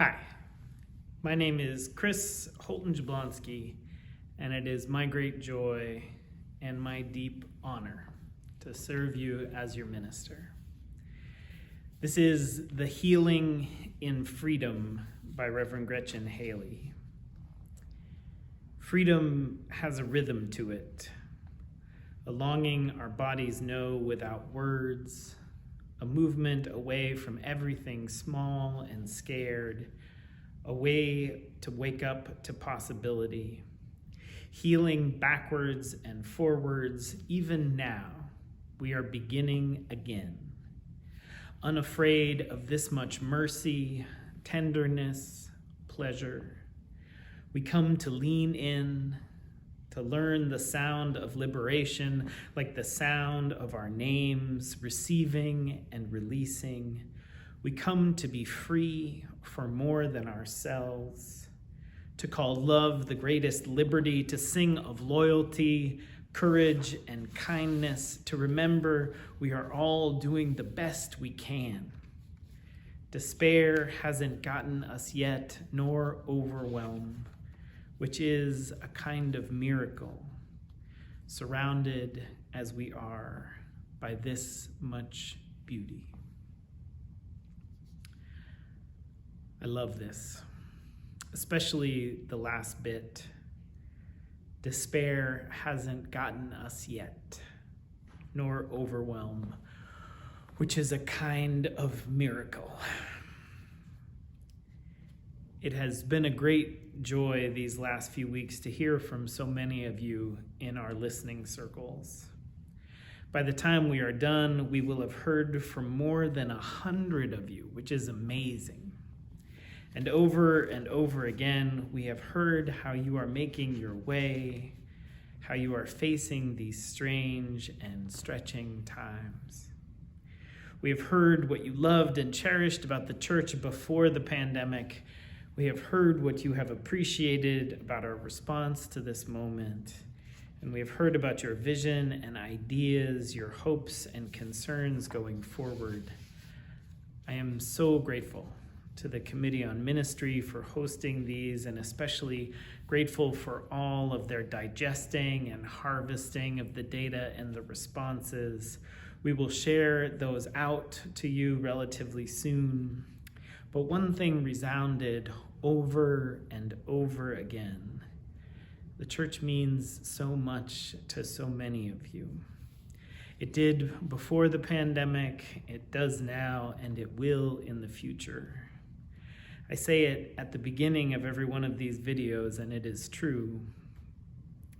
Hi, my name is Chris Holton Jablonski, and it is my great joy and my deep honor to serve you as your minister. This is The Healing in Freedom by Reverend Gretchen Haley. Freedom has a rhythm to it, a longing our bodies know without words, a movement away from everything small and scared, a way to wake up to possibility, healing backwards and forwards. Even now, we are beginning again, unafraid of this much mercy, tenderness, pleasure. We come to lean in, to learn the sound of liberation, like the sound of our names, receiving and releasing. We come to be free for more than ourselves, to call love the greatest liberty, to sing of loyalty, courage, and kindness, to remember we are all doing the best we can. Despair hasn't gotten us yet, nor overwhelm, which is a kind of miracle, surrounded as we are by this much beauty. I love this, especially the last bit. Despair hasn't gotten us yet, nor overwhelm, which is a kind of miracle. It has been a great joy these last few weeks to hear from so many of you in our listening circles. By the time we are done, we will have heard from more than 100 of you, which is amazing. And over again, we have heard how you are making your way, how you are facing these strange and stretching times. We have heard what you loved and cherished about the church before the pandemic. We have heard what you have appreciated about our response to this moment. And we have heard about your vision and ideas, your hopes and concerns going forward. I am so grateful to the Committee on Ministry for hosting these, and especially grateful for all of their digesting and harvesting of the data and the responses. We will share those out to you relatively soon. But one thing resounded over and over again. The church means so much to so many of you. It did before the pandemic, it does now, and it will in the future. I say it at the beginning of every one of these videos, and it is true.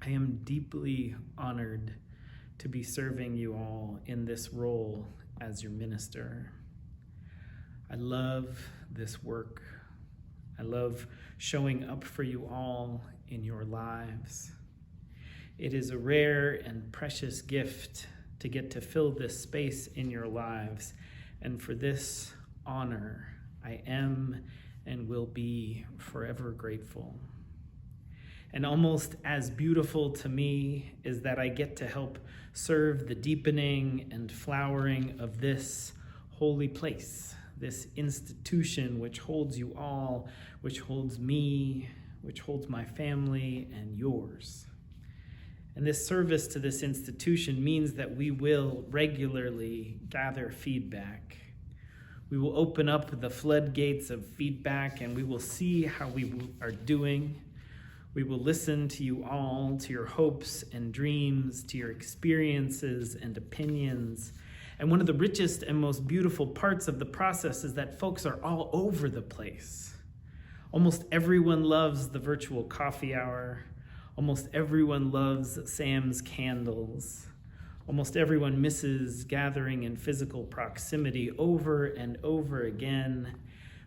I am deeply honored to be serving you all in this role as your minister. I love this work. I love showing up for you all in your lives. It is a rare and precious gift to get to fill this space in your lives. And for this honor, I am and will be forever grateful. And almost as beautiful to me is that I get to help serve the deepening and flowering of this holy place, this institution which holds you all, which holds me, which holds my family and yours. And this service to this institution means that we will regularly gather feedback. We will open up the floodgates of feedback, and we will see how we are doing. We will listen to you all, to your hopes and dreams, to your experiences and opinions. And one of the richest and most beautiful parts of the process is that folks are all over the place. Almost everyone loves the virtual coffee hour. Almost everyone loves Sam's candles. Almost everyone misses gathering in physical proximity over and over again.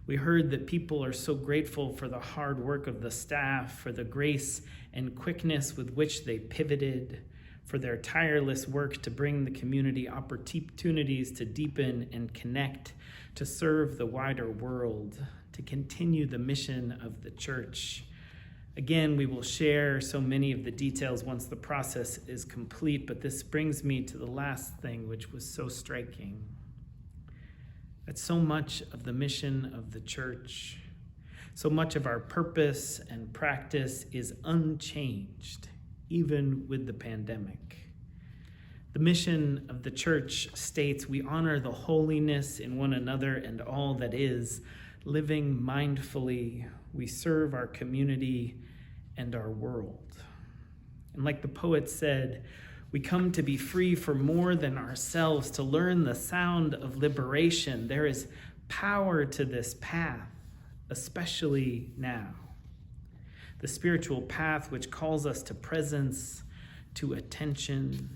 We heard that people are so grateful for the hard work of the staff, for the grace and quickness with which they pivoted, for their tireless work to bring the community opportunities to deepen and connect, to serve the wider world, to continue the mission of the church. Again, we will share so many of the details once the process is complete, but this brings me to the last thing, which was so striking. That so much of the mission of the church, So much of our purpose and practice is unchanged, even with the pandemic. The mission of the church states we honor the holiness in one another and all that is. Living mindfully, we serve our community and our world. And like the poet said, we come to be free for more than ourselves, to learn the sound of liberation. There is power to this path, especially now. The spiritual path which calls us to presence, to attention,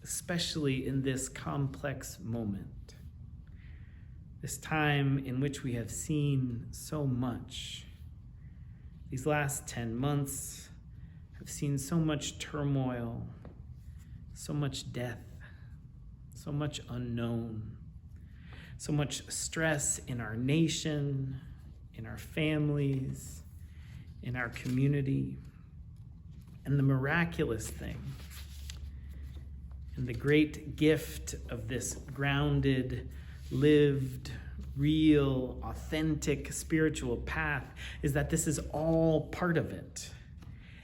especially in this complex moment. This time in which we have seen so much. These last 10 months have seen so much turmoil, so much death, so much unknown, so much stress in our nation, in our families, in our community. And the miraculous thing, and the great gift of this grounded, lived, real, authentic spiritual path is that this is all part of it.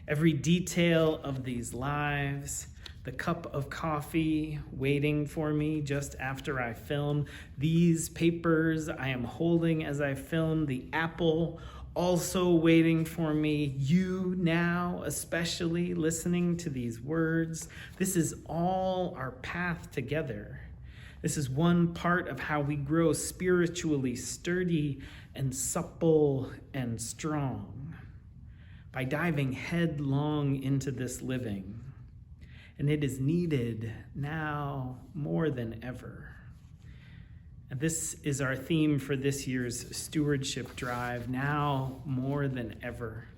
Every detail of these lives, the cup of coffee waiting for me just after I film, these papers I am holding as I film, the apple also waiting for me, you now especially listening to these words. This is all our path together. This is one part of how we grow spiritually sturdy and supple and strong, by diving headlong into this living. And it is needed now more than ever. And this is our theme for this year's stewardship drive, now more than ever.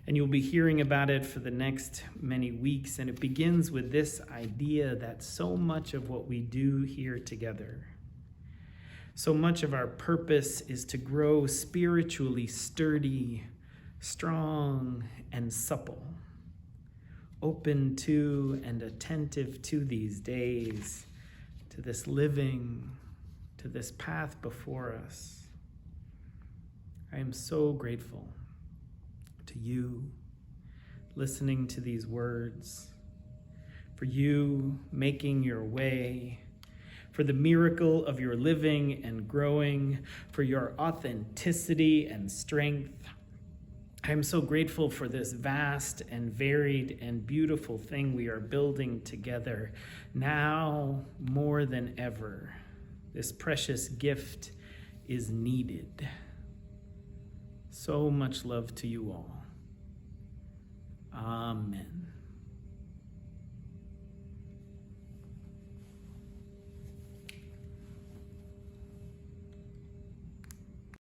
And you'll be hearing about it for the next many weeks. And it begins with this idea that so much of what we do here together, so much of our purpose is to grow spiritually sturdy, strong, and supple, open to and attentive to these days, to this living, to this path before us. I am so grateful to you listening to these words, for you making your way, for the miracle of your living and growing, for your authenticity and strength. I am so grateful for this vast and varied and beautiful thing we are building together. Now more than ever, this precious gift is needed. So much love to you all. Amen.